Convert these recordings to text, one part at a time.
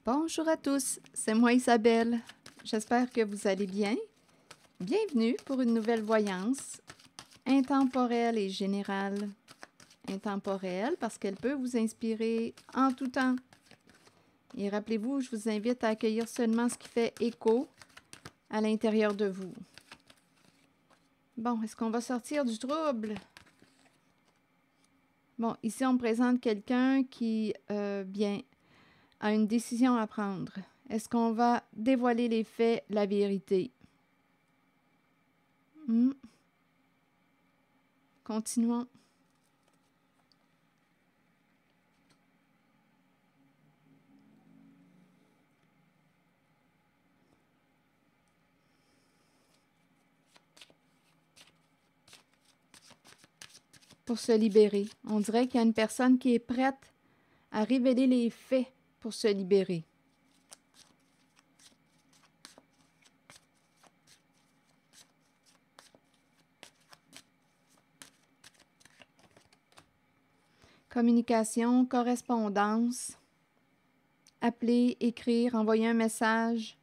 Bonjour à tous, c'est moi Isabelle. J'espère que vous allez bien. Bienvenue pour une nouvelle voyance intemporelle et générale. Intemporelle parce qu'elle peut vous inspirer en tout temps. Et rappelez-vous, je vous invite à accueillir seulement ce qui fait écho à l'intérieur de vous. Bon, est-ce qu'on va sortir du trouble? Bon, ici on me présente quelqu'un qui, a une décision à prendre. Est-ce qu'on va dévoiler les faits, la vérité? Continuons. Pour se libérer. On dirait qu'il y a une personne qui est prête à révéler les faits pour se libérer. Communication, correspondance, appeler, écrire, envoyer un message.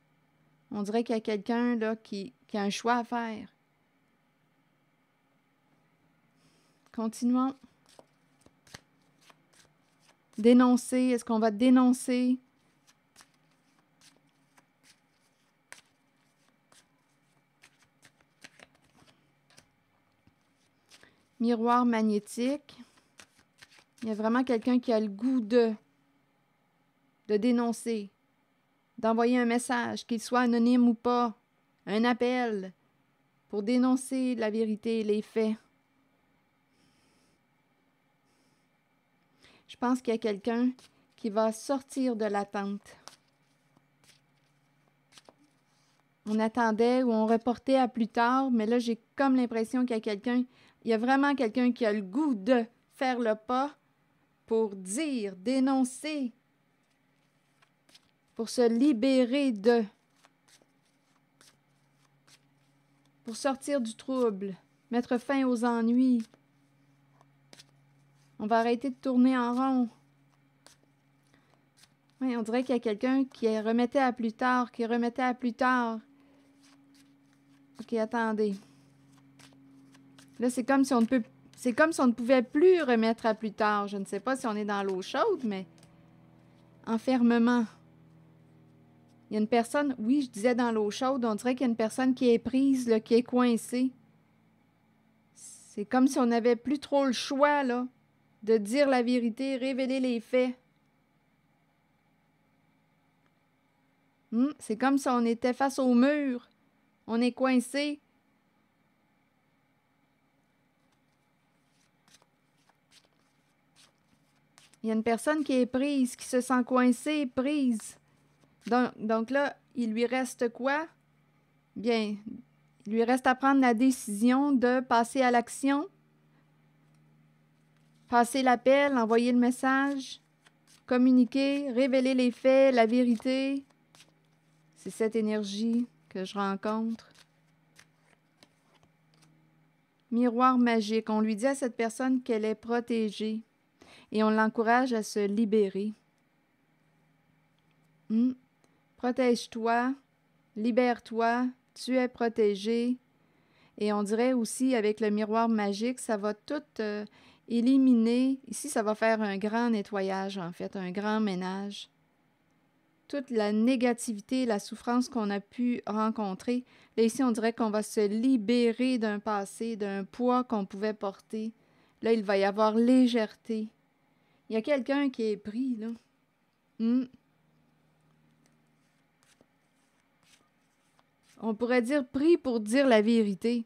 On dirait qu'il y a quelqu'un là qui a un choix à faire. Continuons. Dénoncer. Est-ce qu'on va dénoncer? Miroir magnétique. Il y a vraiment quelqu'un qui a le goût de dénoncer, d'envoyer un message, qu'il soit anonyme ou pas, un appel pour dénoncer la vérité, les faits. Je pense qu'il y a quelqu'un qui va sortir de l'attente. On attendait ou on reportait à plus tard, mais là, j'ai comme l'impression qu'il y a quelqu'un, il y a vraiment quelqu'un qui a le goût de faire le pas pour dire, dénoncer, pour se libérer de, pour sortir du trouble, mettre fin aux ennuis. On va arrêter de tourner en rond. Oui, on dirait qu'il y a quelqu'un qui remettait à plus tard, qui remettait à plus tard. OK, attendez. Là, c'est comme si on ne pouvait plus remettre à plus tard. Je ne sais pas si on est dans l'eau chaude, mais enfermement. Il y a une personne, oui, je disais dans l'eau chaude, on dirait qu'il y a une personne qui est prise, là, qui est coincée. C'est comme si on n'avait plus trop le choix, là, de dire la vérité, révéler les faits. C'est comme si on était face au mur. On est coincé. Il y a une personne qui est prise, qui se sent coincée, prise. Donc là, il lui reste quoi? Bien, il lui reste à prendre la décision de passer à l'action, passer l'appel, envoyer le message, communiquer, révéler les faits, la vérité. C'est cette énergie que je rencontre. Miroir magique. On lui dit à cette personne qu'elle est protégée et on l'encourage à se libérer. Protège-toi, libère-toi, tu es protégé. Et on dirait aussi avec le miroir magique, ça va tout éliminer. Ici, ça va faire un grand nettoyage, en fait, un grand ménage. Toute la négativité, la souffrance qu'on a pu rencontrer. Là, ici, on dirait qu'on va se libérer d'un passé, d'un poids qu'on pouvait porter. Là, il va y avoir légèreté. Il y a quelqu'un qui est pris, là. On pourrait dire pris pour dire la vérité.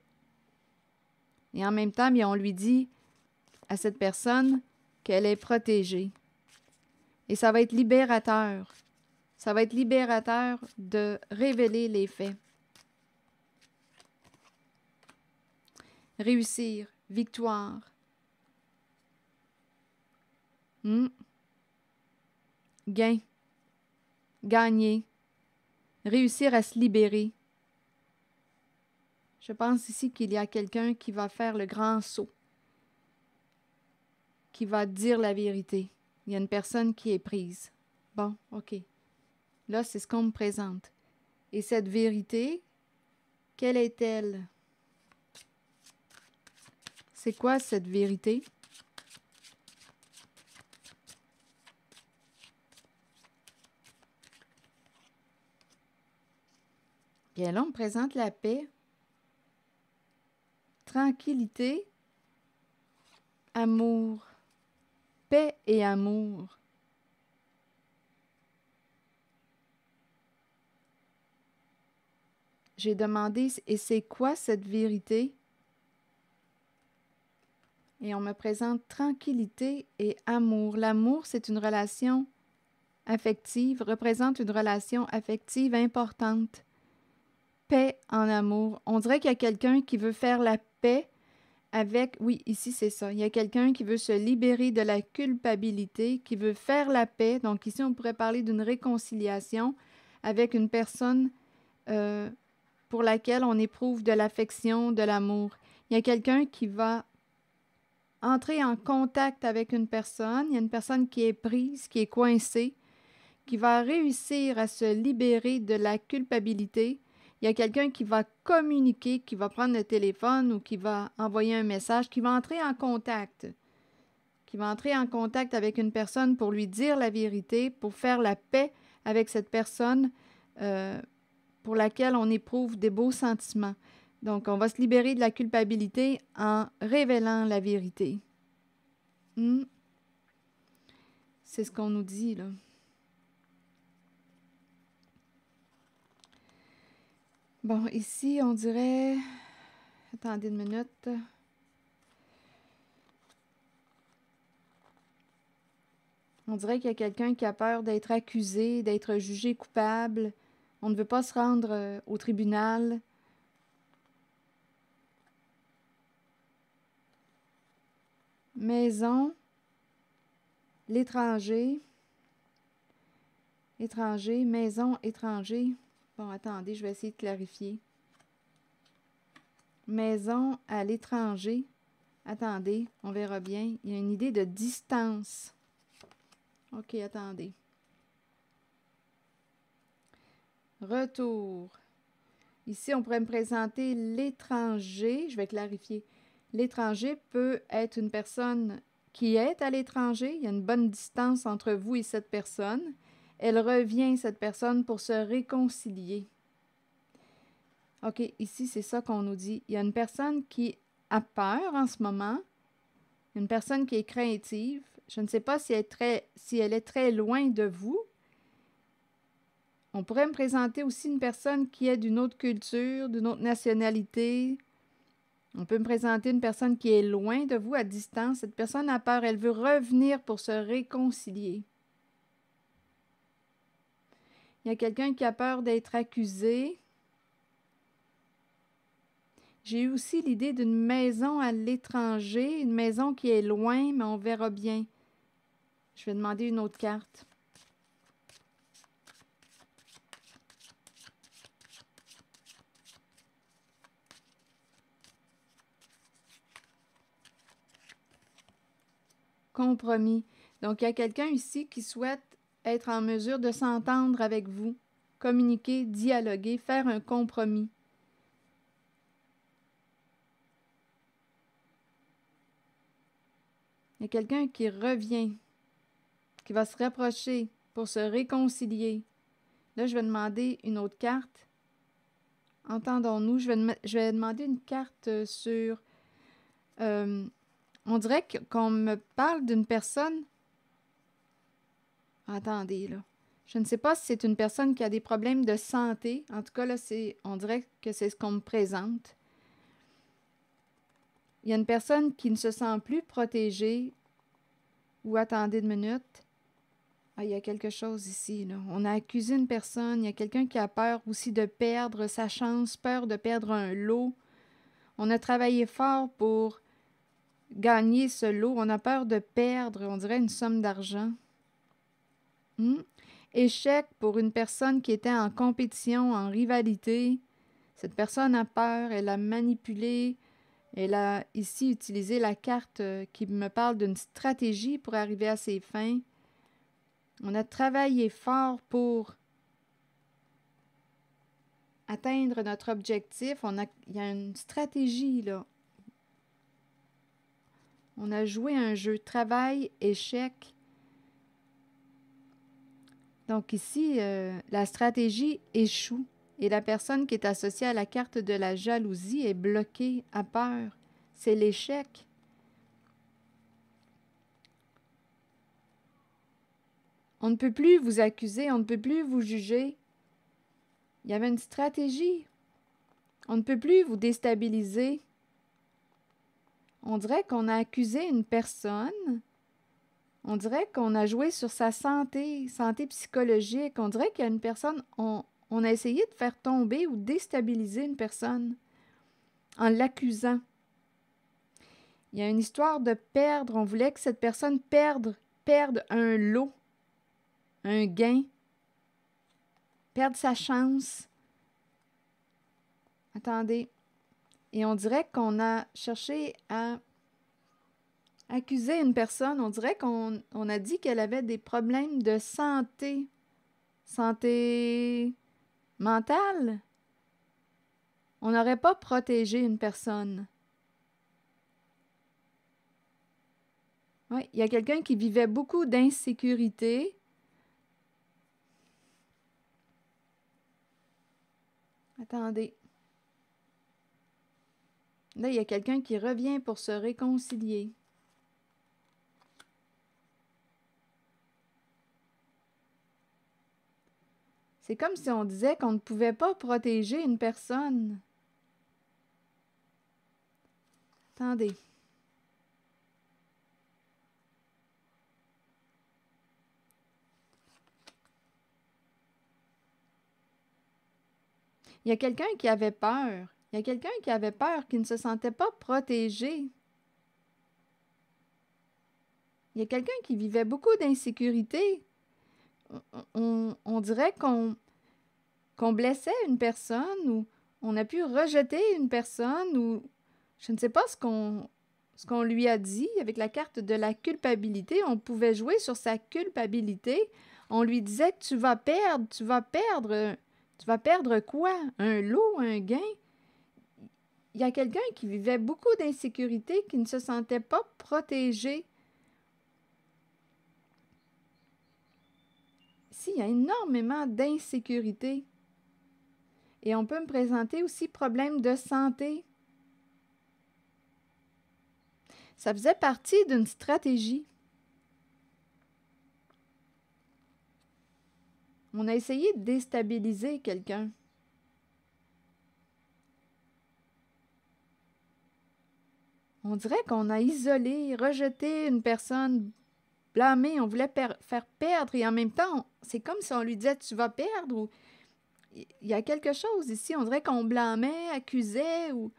Et en même temps, bien, on lui dit à cette personne qu'elle est protégée. Et ça va être libérateur. Ça va être libérateur de révéler les faits. Réussir, victoire. Gain, gagner, réussir à se libérer. Je pense ici qu'il y a quelqu'un qui va faire le grand saut, qui va dire la vérité. Il y a une personne qui est prise. Bon, OK. Là, c'est ce qu'on me présente. Et cette vérité, quelle est-elle? C'est quoi cette vérité? Bien là, on me présente la paix, tranquillité, amour. Paix et amour. J'ai demandé, et c'est quoi cette vérité? Et on me présente tranquillité et amour. L'amour, c'est une relation affective, représente une relation affective importante. Paix en amour. On dirait qu'il y a quelqu'un qui veut faire la paix avec, oui, ici c'est ça. Il y a quelqu'un qui veut se libérer de la culpabilité, qui veut faire la paix. Donc ici, on pourrait parler d'une réconciliation avec une personne pour laquelle on éprouve de l'affection, de l'amour. Il y a quelqu'un qui va entrer en contact avec une personne. Il y a une personne qui est prise, qui est coincée, qui va réussir à se libérer de la culpabilité. Il y a quelqu'un qui va communiquer, qui va prendre le téléphone ou qui va envoyer un message, qui va entrer en contact. Qui va entrer en contact avec une personne pour lui dire la vérité, pour faire la paix avec cette personne pour laquelle on éprouve des beaux sentiments. Donc, on va se libérer de la culpabilité en révélant la vérité. C'est ce qu'on nous dit, là. Bon, ici, on dirait... Attendez une minute. On dirait qu'il y a quelqu'un qui a peur d'être accusé, d'être jugé coupable. On ne veut pas se rendre au tribunal. Maison, l'étranger, étranger, maison, étranger. Bon, attendez, je vais essayer de clarifier. Maison à l'étranger. Attendez, on verra bien. Il y a une idée de distance. OK, attendez. Retour. Ici, on pourrait me présenter l'étranger. Je vais clarifier. L'étranger peut être une personne qui est à l'étranger. Il y a une bonne distance entre vous et cette personne. Elle revient, cette personne, pour se réconcilier. OK, ici, c'est ça qu'on nous dit. Il y a une personne qui a peur en ce moment. Une personne qui est craintive. Je ne sais pas si elle est très loin de vous. On pourrait me présenter aussi une personne qui est d'une autre culture, d'une autre nationalité. On peut me présenter une personne qui est loin de vous, à distance. Cette personne a peur, elle veut revenir pour se réconcilier. Il y a quelqu'un qui a peur d'être accusé. J'ai eu aussi l'idée d'une maison à l'étranger, une maison qui est loin, mais on verra bien. Je vais demander une autre carte. Compromis. Donc, il y a quelqu'un ici qui souhaite être en mesure de s'entendre avec vous, communiquer, dialoguer, faire un compromis. Il y a quelqu'un qui revient, qui va se rapprocher pour se réconcilier. Là, je vais demander une autre carte. Entendons-nous. Je vais demander une carte sur... on dirait qu'on me parle d'une personne... Attendez, là. Je ne sais pas si c'est une personne qui a des problèmes de santé. En tout cas, là, on dirait que c'est ce qu'on me présente. Il y a une personne qui ne se sent plus protégée. Ou attendez une minute. Ah, il y a quelque chose ici, là. On a accusé une personne. Il y a quelqu'un qui a peur aussi de perdre sa chance, peur de perdre un lot. On a travaillé fort pour gagner ce lot. On a peur de perdre, on dirait, une somme d'argent. Échec pour une personne qui était en compétition, en rivalité. Cette personne a peur, elle a manipulé, elle a ici utilisé la carte qui me parle d'une stratégie pour arriver à ses fins. On a travaillé fort pour atteindre notre objectif. Il y a une stratégie, là. On a joué un jeu travail, échec. Donc ici, la stratégie échoue et la personne qui est associée à la carte de la jalousie est bloquée, a peur. C'est l'échec. On ne peut plus vous accuser, on ne peut plus vous juger. Il y avait une stratégie. On ne peut plus vous déstabiliser. On dirait qu'on a accusé une personne. On dirait qu'on a joué sur sa santé psychologique. On dirait qu'il y a une personne, on a essayé de faire tomber ou déstabiliser une personne en l'accusant. Il y a une histoire de perdre. On voulait que cette personne perde un lot, un gain, perde sa chance. Attendez. Et on dirait qu'on a cherché à accuser une personne. On dirait qu'on a dit qu'elle avait des problèmes de santé. Santé mentale. On n'aurait pas protégé une personne. Oui, il y a quelqu'un qui vivait beaucoup d'insécurité. Attendez. Là, il y a quelqu'un qui revient pour se réconcilier. C'est comme si on disait qu'on ne pouvait pas protéger une personne. Attendez. Il y a quelqu'un qui avait peur. Il y a quelqu'un qui avait peur, qui ne se sentait pas protégé. Il y a quelqu'un qui vivait beaucoup d'insécurité. On dirait qu'on blessait une personne ou on a pu rejeter une personne ou je ne sais pas ce qu'on lui a dit avec la carte de la culpabilité. On pouvait jouer sur sa culpabilité. On lui disait que tu vas perdre. Tu vas perdre quoi? Un lot, un gain? Il y a quelqu'un qui vivait beaucoup d'insécurité, qui ne se sentait pas protégé. Ici, il y a énormément d'insécurité. Et on peut me présenter aussi problème de santé. Ça faisait partie d'une stratégie. On a essayé de déstabiliser quelqu'un. On dirait qu'on a isolé, rejeté une personne, blâmé, on voulait faire perdre et en même temps, c'est comme si on lui disait « tu vas perdre » ou il y a quelque chose ici, on dirait qu'on blâmait, accusait ou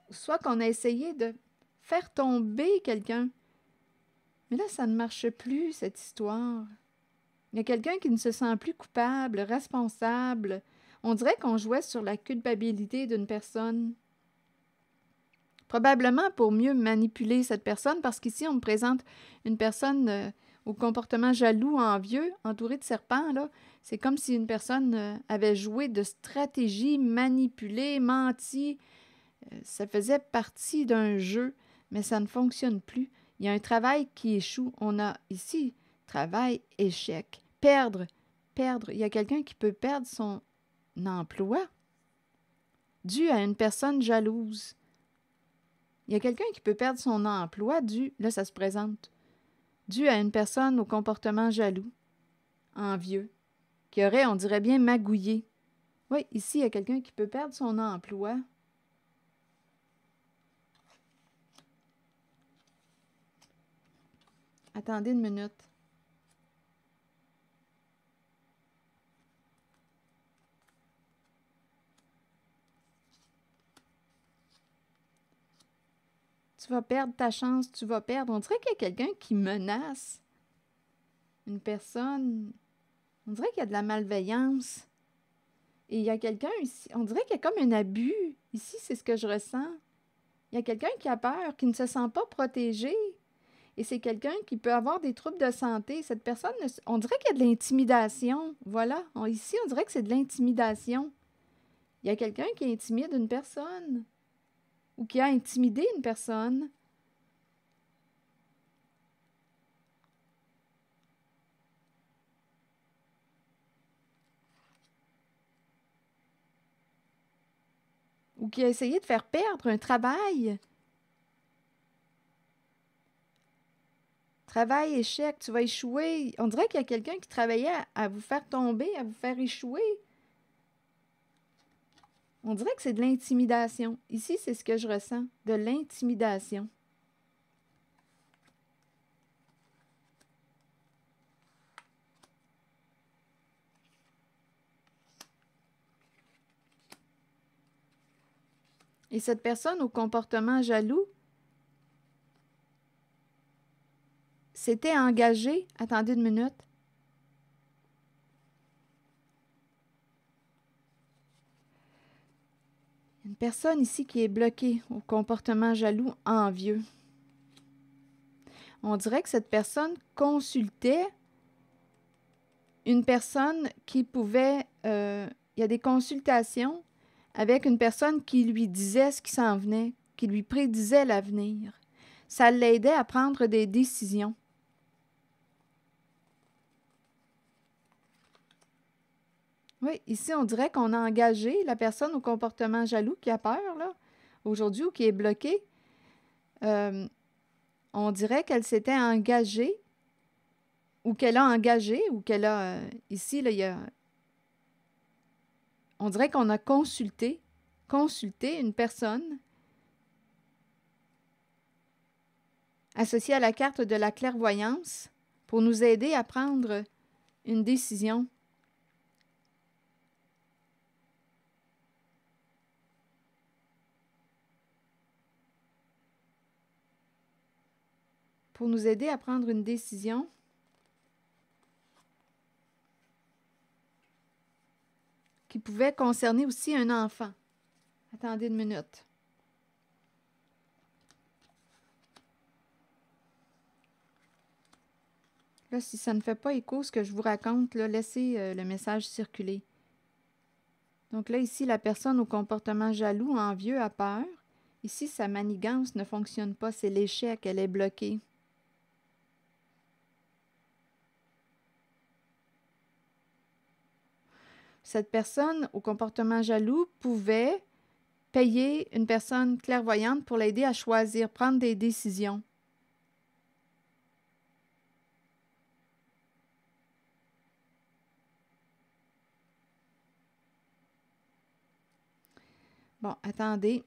soit qu'on a essayé de faire tomber quelqu'un. Mais là, ça ne marche plus, cette histoire. Il y a quelqu'un qui ne se sent plus coupable, responsable. On dirait qu'on jouait sur la culpabilité d'une personne. Probablement pour mieux manipuler cette personne, parce qu'ici, on me présente une personne au comportement jaloux, envieux, entourée de serpents. Là. C'est comme si une personne avait joué de stratégie, manipulé, menti. Ça faisait partie d'un jeu, mais ça ne fonctionne plus. Il y a un travail qui échoue. On a ici travail, échec, perdre. Il y a quelqu'un qui peut perdre son emploi dû à une personne jalouse. Il y a quelqu'un qui peut perdre son emploi là ça se présente, dû à une personne au comportement jaloux, envieux, qui aurait, on dirait bien, magouillé. Oui, ici, il y a quelqu'un qui peut perdre son emploi. Attendez une minute. Tu vas perdre ta chance, tu vas perdre. On dirait qu'il y a quelqu'un qui menace une personne. On dirait qu'il y a de la malveillance. Et il y a quelqu'un ici, on dirait qu'il y a comme un abus. Ici, c'est ce que je ressens. Il y a quelqu'un qui a peur, qui ne se sent pas protégé. Et c'est quelqu'un qui peut avoir des troubles de santé. Cette personne, on dirait qu'il y a de l'intimidation. Voilà. Ici, on dirait que c'est de l'intimidation. Il y a quelqu'un qui intimide une personne ou qui a intimidé une personne. Ou qui a essayé de faire perdre un travail. Travail, échec, tu vas échouer. On dirait qu'il y a quelqu'un qui travaillait à vous faire tomber, à vous faire échouer. On dirait que c'est de l'intimidation. Ici, c'est ce que je ressens, de l'intimidation. Et cette personne au comportement jaloux s'était engagée. Attendez une minute. Une personne ici qui est bloquée au comportement jaloux, envieux. On dirait que cette personne consultait une personne qui pouvait... il y a des consultations avec une personne qui lui disait ce qui s'en venait, qui lui prédisait l'avenir. Ça l'aidait à prendre des décisions. Oui, ici, on dirait qu'on a engagé la personne au comportement jaloux qui a peur, là, aujourd'hui, ou qui est bloquée. On dirait qu'elle s'était engagée, ou qu'elle a engagé, ou qu'elle a... ici, là, il y a... On dirait qu'on a consulté une personne associée à la carte de la clairvoyance pour nous aider à prendre une décision. Pour nous aider à prendre une décision qui pouvait concerner aussi un enfant. Attendez une minute. Là, si ça ne fait pas écho ce que je vous raconte, là, laissez le message circuler. Donc là, ici, la personne au comportement jaloux, envieux, a peur. Ici, sa manigance ne fonctionne pas, c'est l'échec, elle est bloquée. Cette personne au comportement jaloux pouvait payer une personne clairvoyante pour l'aider à choisir, prendre des décisions. Bon, attendez.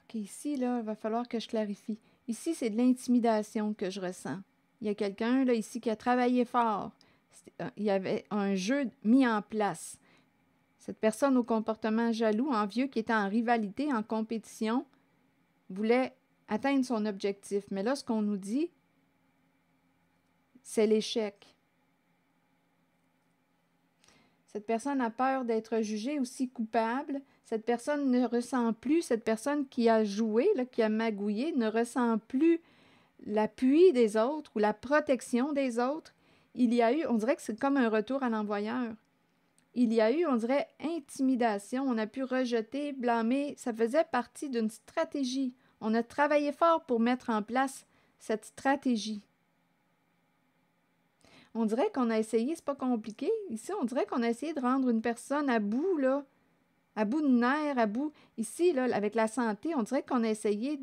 OK, ici, là, il va falloir que je clarifie. Ici, c'est de l'intimidation que je ressens. Il y a quelqu'un, là, ici, qui a travaillé fort. Il y avait un jeu mis en place. Cette personne au comportement jaloux, envieux, qui était en rivalité, en compétition, voulait atteindre son objectif. Mais là, ce qu'on nous dit, c'est l'échec. Cette personne a peur d'être jugée aussi coupable. Cette personne ne ressent plus, cette personne qui a joué, là, qui a magouillé, ne ressent plus l'appui des autres ou la protection des autres. Il y a eu, on dirait que c'est comme un retour à l'envoyeur. Il y a eu, on dirait, intimidation. On a pu rejeter, blâmer. Ça faisait partie d'une stratégie. On a travaillé fort pour mettre en place cette stratégie. On dirait qu'on a essayé, c'est pas compliqué. Ici, on dirait qu'on a essayé de rendre une personne à bout, là, à bout de nerfs, à bout. Ici, là, avec la santé, on dirait qu'on a essayé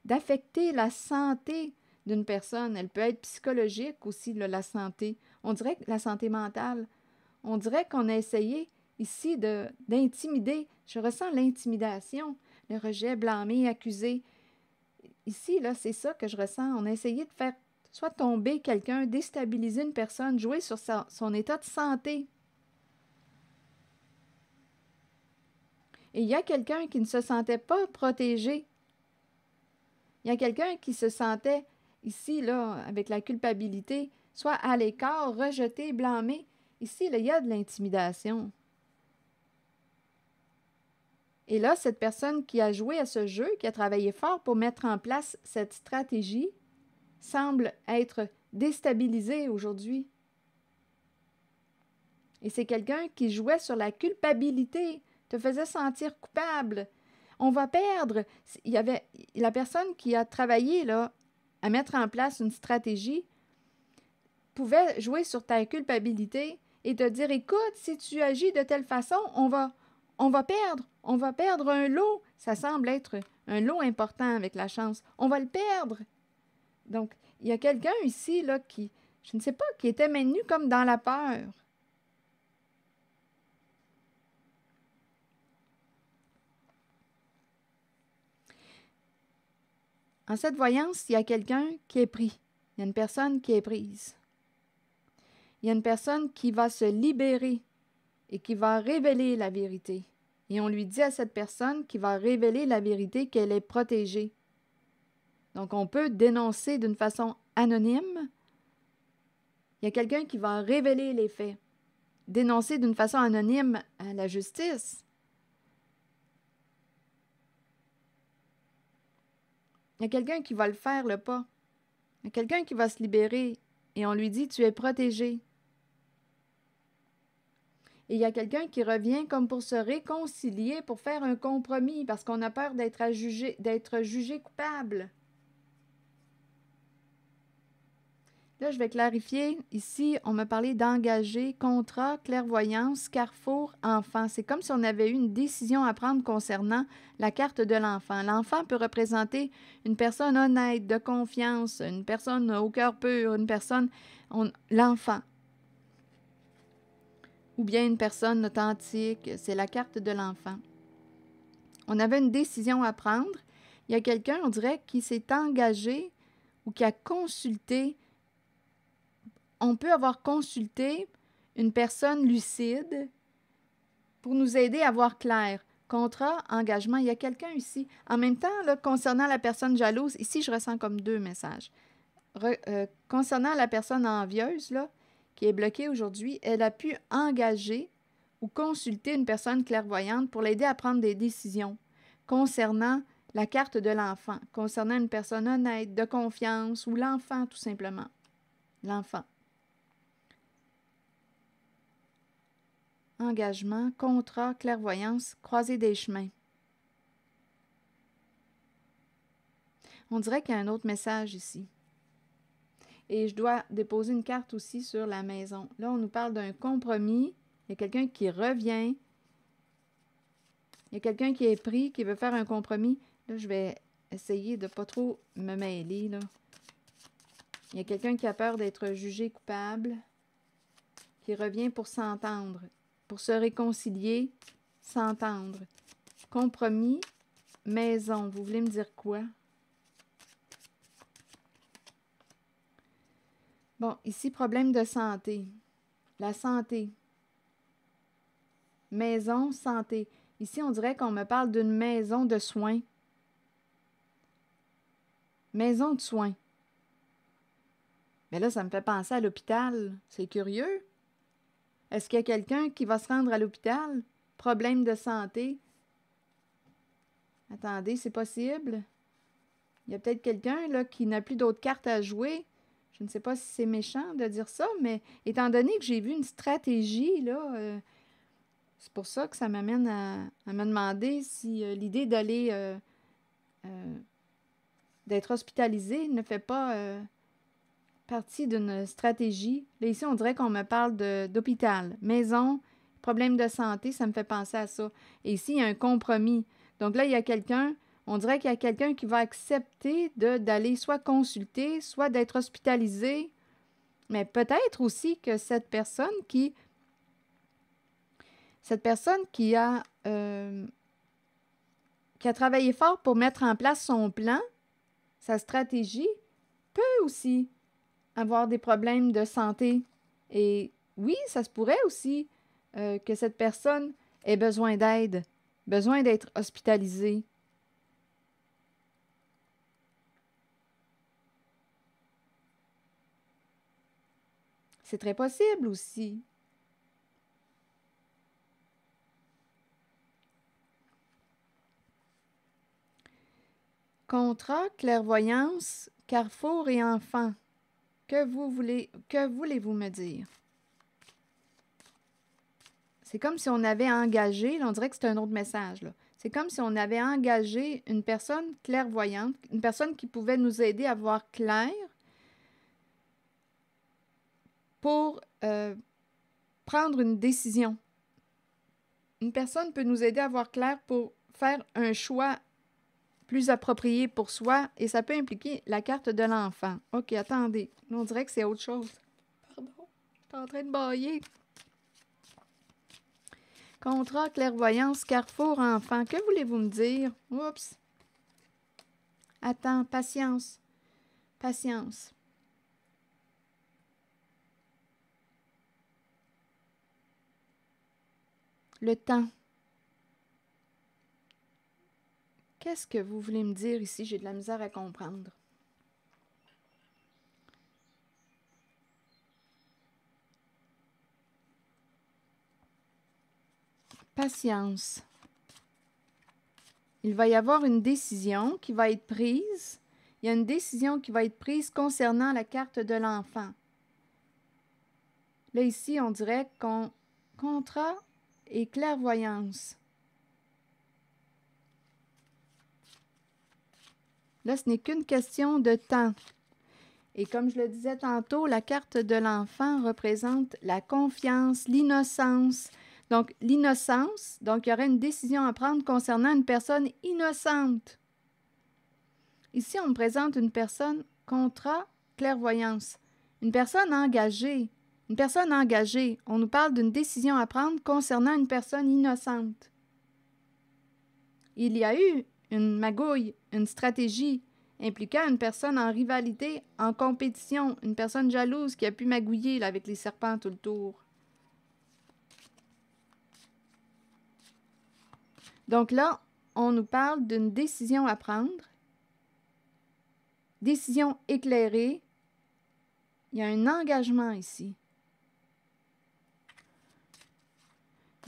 d'affecter la santé d'une personne. Elle peut être psychologique aussi, là, la santé. On dirait que la santé mentale. On dirait qu'on a essayé ici d'intimider. Je ressens l'intimidation, le rejet, blâmer, accuser. Ici, là, c'est ça que je ressens. On a essayé de faire soit tomber quelqu'un, déstabiliser une personne, jouer sur son état de santé. Et il y a quelqu'un qui ne se sentait pas protégé. Il y a quelqu'un qui se sentait ici, là, avec la culpabilité, soit à l'écart, rejeté, blâmé. Ici, là, il y a de l'intimidation. Et là, cette personne qui a joué à ce jeu, qui a travaillé fort pour mettre en place cette stratégie, semble être déstabilisée aujourd'hui. Et c'est quelqu'un qui jouait sur la culpabilité, te faisait sentir coupable. On va perdre. Il y avait la personne qui a travaillé là, à mettre en place une stratégie, pouvait jouer sur ta culpabilité et te dire, écoute, si tu agis de telle façon, on va perdre un lot. Ça semble être un lot important avec la chance. On va le perdre. Donc, il y a quelqu'un ici là, qui, je ne sais pas, qui était maintenu comme dans la peur. En cette voyance, il y a quelqu'un qui est pris. Il y a une personne qui est prise. Il y a une personne qui va se libérer et qui va révéler la vérité. Et on lui dit à cette personne qui va révéler la vérité qu'elle est protégée. Donc, on peut dénoncer d'une façon anonyme. Il y a quelqu'un qui va révéler les faits. Dénoncer d'une façon anonyme à la justice. Il y a quelqu'un qui va le faire, le pas. Il y a quelqu'un qui va se libérer et on lui dit, tu es protégé. Et il y a quelqu'un qui revient comme pour se réconcilier, pour faire un compromis, parce qu'on a peur d'être jugé coupable. Là, je vais clarifier. Ici, on m'a parlé d'engager, contrat, clairvoyance, carrefour, enfant. C'est comme si on avait eu une décision à prendre concernant la carte de l'enfant. L'enfant peut représenter une personne honnête, de confiance, une personne au cœur pur, une personne... l'enfant. Ou bien une personne authentique. C'est la carte de l'enfant. On avait une décision à prendre. Il y a quelqu'un, on dirait, qui s'est engagé ou qui a consulté. On peut avoir consulté une personne lucide pour nous aider à voir clair. Contrat, engagement, il y a quelqu'un ici. En même temps, là, concernant la personne jalouse, ici, je ressens comme deux messages. Concernant la personne envieuse, là, qui est bloquée aujourd'hui, elle a pu engager ou consulter une personne clairvoyante pour l'aider à prendre des décisions concernant la carte de l'enfant, concernant une personne honnête, de confiance ou l'enfant, tout simplement. L'enfant. Engagement, contrat, clairvoyance, croisée des chemins. On dirait qu'il y a un autre message ici. Et je dois déposer une carte aussi sur la maison. Là, on nous parle d'un compromis. Il y a quelqu'un qui revient. Il y a quelqu'un qui est pris, qui veut faire un compromis. Là, je vais essayer de ne pas trop me mêler, là. Il y a quelqu'un qui a peur d'être jugé coupable, qui revient pour s'entendre, pour se réconcilier, s'entendre. Compromis, maison. Vous voulez me dire quoi? Bon, ici, problème de santé. La santé. Maison, santé. Ici, on dirait qu'on me parle d'une maison de soins. Maison de soins. Mais là, ça me fait penser à l'hôpital. C'est curieux. Est-ce qu'il y a quelqu'un qui va se rendre à l'hôpital? Problème de santé. Attendez, c'est possible. Il y a peut-être quelqu'un là qui n'a plus d'autres cartes à jouer. Je ne sais pas si c'est méchant de dire ça, mais étant donné que j'ai vu une stratégie, là, c'est pour ça que ça m'amène à me demander si l'idée d'aller d'être hospitalisé ne fait pas partie d'une stratégie. Là, ici, on dirait qu'on me parle d'hôpital, maison, problème de santé, ça me fait penser à ça. Et ici, il y a un compromis. Donc là, il y a quelqu'un, on dirait qu'il y a quelqu'un qui va accepter d'aller soit consulter, soit d'être hospitalisé. Mais peut-être aussi que cette personne qui a travaillé fort pour mettre en place son plan, sa stratégie, peut aussi avoir des problèmes de santé. Et oui, ça se pourrait aussi que cette personne ait besoin d'aide, besoin d'être hospitalisée. C'est très possible aussi. Contrat, clairvoyance, carrefour et enfant. Que voulez-vous me dire? C'est comme si on avait engagé, là, on dirait que c'est un autre message, là. C'est comme si on avait engagé une personne clairvoyante, une personne qui pouvait nous aider à voir clair pour prendre une décision. Une personne peut nous aider à voir clair pour faire un choix plus approprié pour soi et ça peut impliquer la carte de l'enfant. OK, attendez. On dirait que c'est autre chose. Pardon, je suis en train de bâiller. Contrat, clairvoyance, carrefour, enfant. Que voulez-vous me dire? Oups. Attends, patience. Patience. Le temps. Qu'est-ce que vous voulez me dire ici? J'ai de la misère à comprendre. Patience. Il va y avoir une décision qui va être prise. Il y a une décision qui va être prise concernant la carte de l'enfant. Là, ici, on dirait contrat et clairvoyance. Là, ce n'est qu'une question de temps. Et comme je le disais tantôt, la carte de l'enfant représente la confiance, l'innocence. Donc, l'innocence, donc il y aurait une décision à prendre concernant une personne innocente. Ici, on me présente une personne contrat, clairvoyance. Une personne engagée. Une personne engagée. On nous parle d'une décision à prendre concernant une personne innocente. Il y a eu une magouille, une stratégie impliquant une personne en rivalité, en compétition, une personne jalouse qui a pu magouiller là, avec les serpents tout le tour. Donc là, on nous parle d'une décision à prendre, décision éclairée. Il y a un engagement ici.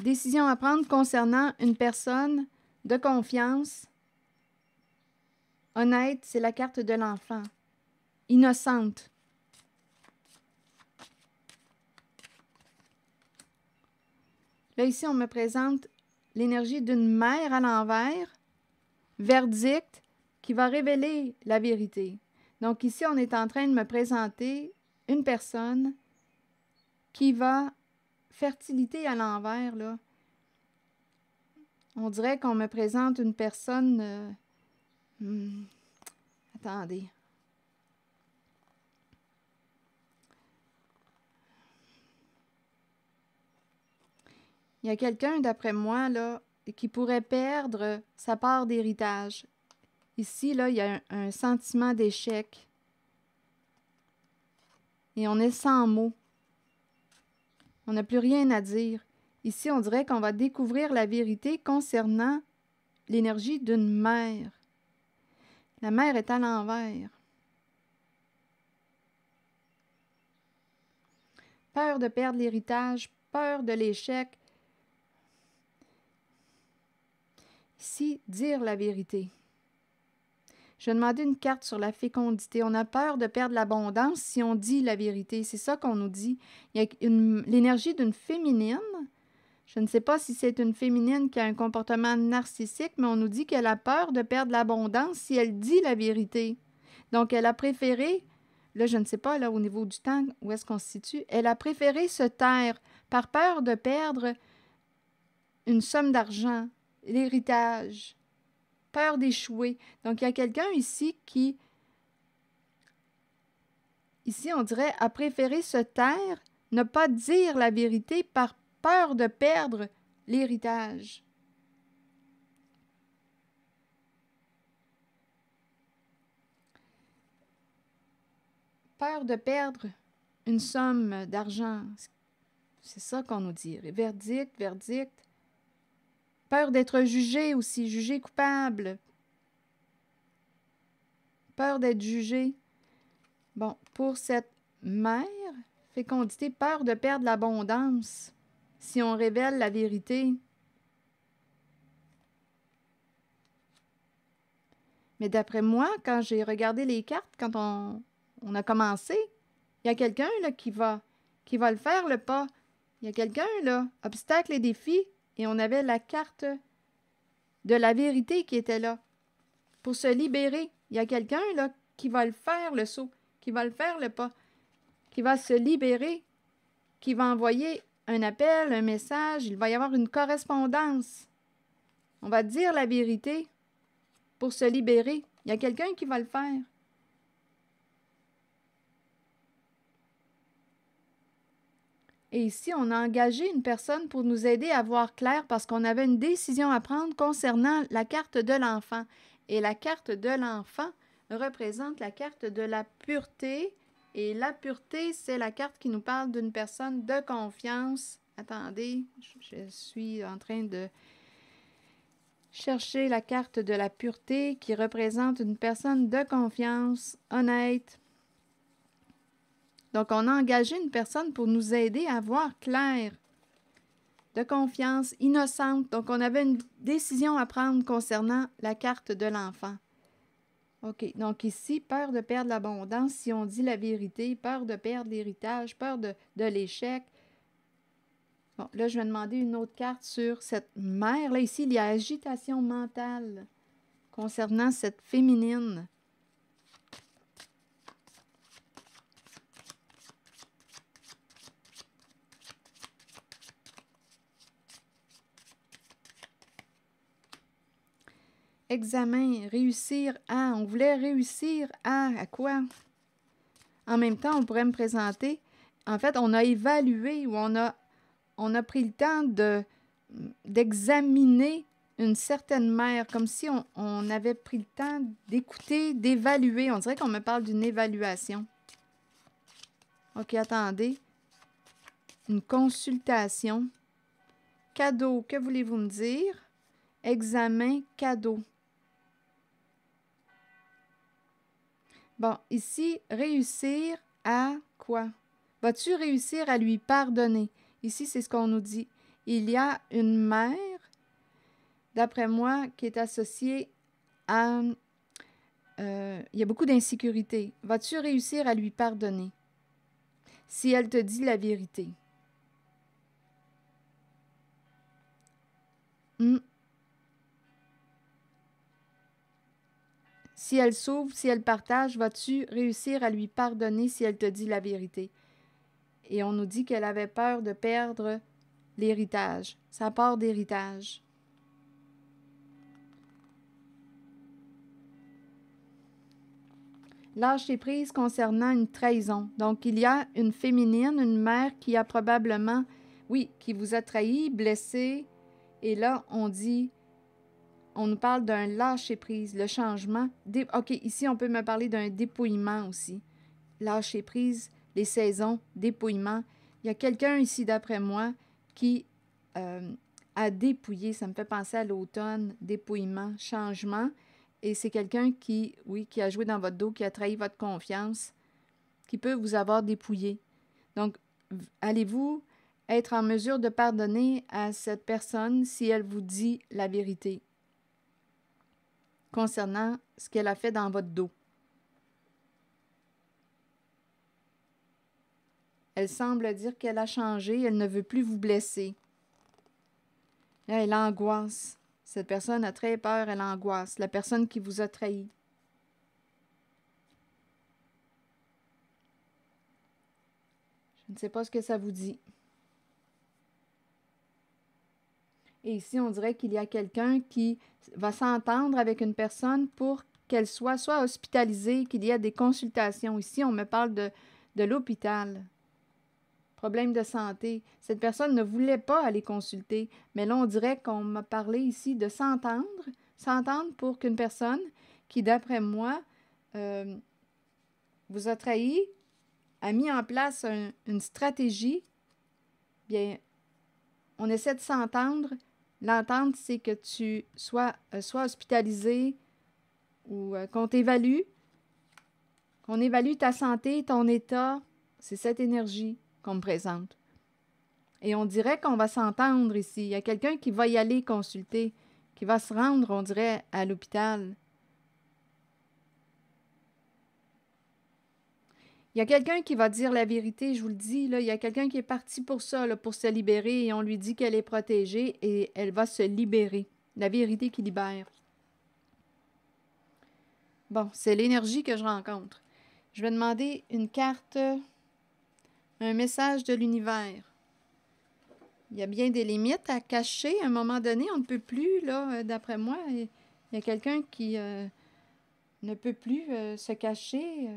Décision à prendre concernant une personne de confiance. Honnête, c'est la carte de l'enfant. Innocente. Là, ici, on me présente l'énergie d'une mère à l'envers, verdict, qui va révéler la vérité. Donc ici, on est en train de me présenter une personne qui va, fertilité à l'envers, là. On dirait qu'on me présente une personne... attendez. Il y a quelqu'un, d'après moi, là, qui pourrait perdre sa part d'héritage. Ici, là, il y a un sentiment d'échec. Et on est sans mots. On n'a plus rien à dire. Ici, on dirait qu'on va découvrir la vérité concernant l'énergie d'une mère. La mère est à l'envers. Peur de perdre l'héritage, peur de l'échec. Ici, dire la vérité. Je vais demander une carte sur la fécondité. On a peur de perdre l'abondance si on dit la vérité. C'est ça qu'on nous dit. Il y a l'énergie d'une féminine. Je ne sais pas si c'est une féminine qui a un comportement narcissique, mais on nous dit qu'elle a peur de perdre l'abondance si elle dit la vérité. Donc, elle a préféré, là, je ne sais pas, là, au niveau du temps, où est-ce qu'on se situe, elle a préféré se taire par peur de perdre une somme d'argent, l'héritage, peur d'échouer. Donc, il y a quelqu'un ici qui, ici, on dirait, a préféré se taire, ne pas dire la vérité par peur de perdre l'héritage. Peur de perdre une somme d'argent. C'est ça qu'on nous dit. Verdict, verdict. Peur d'être jugé aussi, jugé coupable. Peur d'être jugé. Bon, pour cette mère, fécondité, peur de perdre l'abondance si on révèle la vérité. Mais d'après moi, quand j'ai regardé les cartes, quand on a commencé, il y a quelqu'un là qui va le faire, le pas. Il y a quelqu'un là, obstacle et défi, et on avait la carte de la vérité qui était là. Pour se libérer, il y a quelqu'un là qui va le faire, le saut, qui va le faire, le pas, qui va se libérer, qui va envoyer un appel, un message, il va y avoir une correspondance. On va dire la vérité pour se libérer. Il y a quelqu'un qui va le faire. Et ici, on a engagé une personne pour nous aider à voir clair parce qu'on avait une décision à prendre concernant la carte de l'enfant. Et la carte de l'enfant représente la carte de la pureté. Et la pureté, c'est la carte qui nous parle d'une personne de confiance. Attendez, je suis en train de chercher la carte de la pureté qui représente une personne de confiance, honnête. Donc, on a engagé une personne pour nous aider à voir clair, de confiance, innocente. Donc, on avait une décision à prendre concernant la carte de l'enfant. OK. Donc, ici, peur de perdre l'abondance, si on dit la vérité, peur de perdre l'héritage, peur de l'échec. Bon, là, je vais demander une autre carte sur cette mère. Là, ici, il y a agitation mentale concernant cette féminine. Examen, réussir à. On voulait réussir à quoi? En même temps, on pourrait me présenter. En fait, on a évalué ou on a pris le temps d'examiner une certaine mère, comme si on avait pris le temps d'écouter, d'évaluer. On dirait qu'on me parle d'une évaluation. OK, attendez. Une consultation. Cadeau, que voulez-vous me dire? Examen, cadeau. Bon, ici, réussir à quoi? Vas-tu réussir à lui pardonner? Ici, c'est ce qu'on nous dit. Il y a une mère, d'après moi, qui est associée à... il y a beaucoup d'insécurité. Vas-tu réussir à lui pardonner? Si elle te dit la vérité. Si elle s'ouvre, si elle partage, vas-tu réussir à lui pardonner si elle te dit la vérité? Et on nous dit qu'elle avait peur de perdre l'héritage, sa part d'héritage. Lâcher prise concernant une trahison. Donc, il y a une féminine, une mère qui a probablement, oui, qui vous a trahi, blessé. Et là, on nous parle d'un lâcher prise, le changement. OK, ici, on peut me parler d'un dépouillement aussi. Lâcher prise, les saisons, dépouillement. Il y a quelqu'un ici, d'après moi, qui a dépouillé. Ça me fait penser à l'automne, dépouillement, changement. Et c'est quelqu'un qui, oui, qui a joué dans votre dos, qui a trahi votre confiance, qui peut vous avoir dépouillé. Donc, allez-vous être en mesure de pardonner à cette personne si elle vous dit la vérité concernant ce qu'elle a fait dans votre dos? Elle semble dire qu'elle a changé, elle ne veut plus vous blesser. Là, elle angoisse. Cette personne a très peur, elle angoisse. La personne qui vous a trahi. Je ne sais pas ce que ça vous dit. Et ici, on dirait qu'il y a quelqu'un qui va s'entendre avec une personne pour qu'elle soit hospitalisée, qu'il y ait des consultations. Ici, on me parle de l'hôpital. Problème de santé. Cette personne ne voulait pas aller consulter, mais là, on dirait qu'on m'a parlé ici de s'entendre pour qu'une personne qui, d'après moi, vous a trahi, a mis en place une stratégie. Bien, on essaie de s'entendre. L'entente, c'est que tu sois hospitalisé ou qu'on t'évalue, qu'on évalue ta santé, ton état. C'est cette énergie qu'on me présente. Et on dirait qu'on va s'entendre ici. Il y a quelqu'un qui va y aller consulter, qui va se rendre, on dirait, à l'hôpital. Il y a quelqu'un qui va dire la vérité, je vous le dis, là. Il y a quelqu'un qui est parti pour ça, là, pour se libérer, et on lui dit qu'elle est protégée, et elle va se libérer. La vérité qui libère. Bon, c'est l'énergie que je rencontre. Je vais demander une carte, un message de l'univers. Il y a bien des limites à cacher. À un moment donné, on ne peut plus, là, d'après moi. Il y a quelqu'un qui ne peut plus se cacher.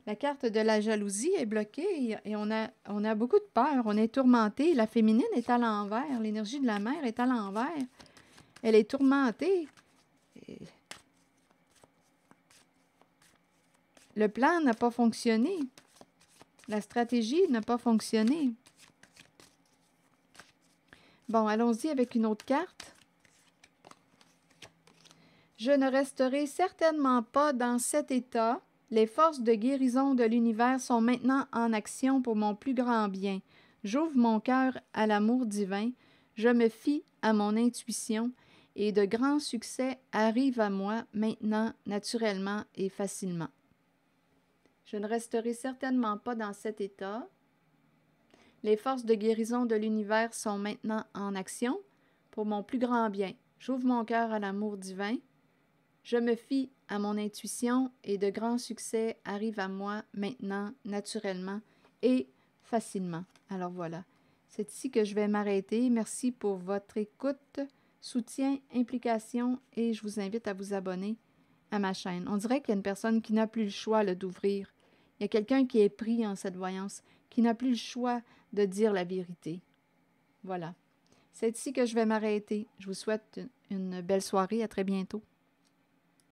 La carte de la jalousie est bloquée et on a beaucoup de peur. On est tourmenté. La féminine est à l'envers. L'énergie de la mère est à l'envers. Elle est tourmentée. Et le plan n'a pas fonctionné. La stratégie n'a pas fonctionné. Bon, allons-y avec une autre carte. Je ne resterai certainement pas dans cet état. Les forces de guérison de l'univers sont maintenant en action pour mon plus grand bien. J'ouvre mon cœur à l'amour divin. Je me fie à mon intuition et de grands succès arrivent à moi maintenant, naturellement et facilement. Je ne resterai certainement pas dans cet état. Les forces de guérison de l'univers sont maintenant en action pour mon plus grand bien. J'ouvre mon cœur à l'amour divin. Je me fie à mon intuition et de grands succès arrivent à moi maintenant, naturellement et facilement. Alors voilà, c'est ici que je vais m'arrêter. Merci pour votre écoute, soutien, implication et je vous invite à vous abonner à ma chaîne. On dirait qu'il y a une personne qui n'a plus le choix d'ouvrir. Il y a quelqu'un qui est pris en cette voyance, qui n'a plus le choix de dire la vérité. Voilà. C'est ici que je vais m'arrêter. Je vous souhaite une belle soirée. À très bientôt.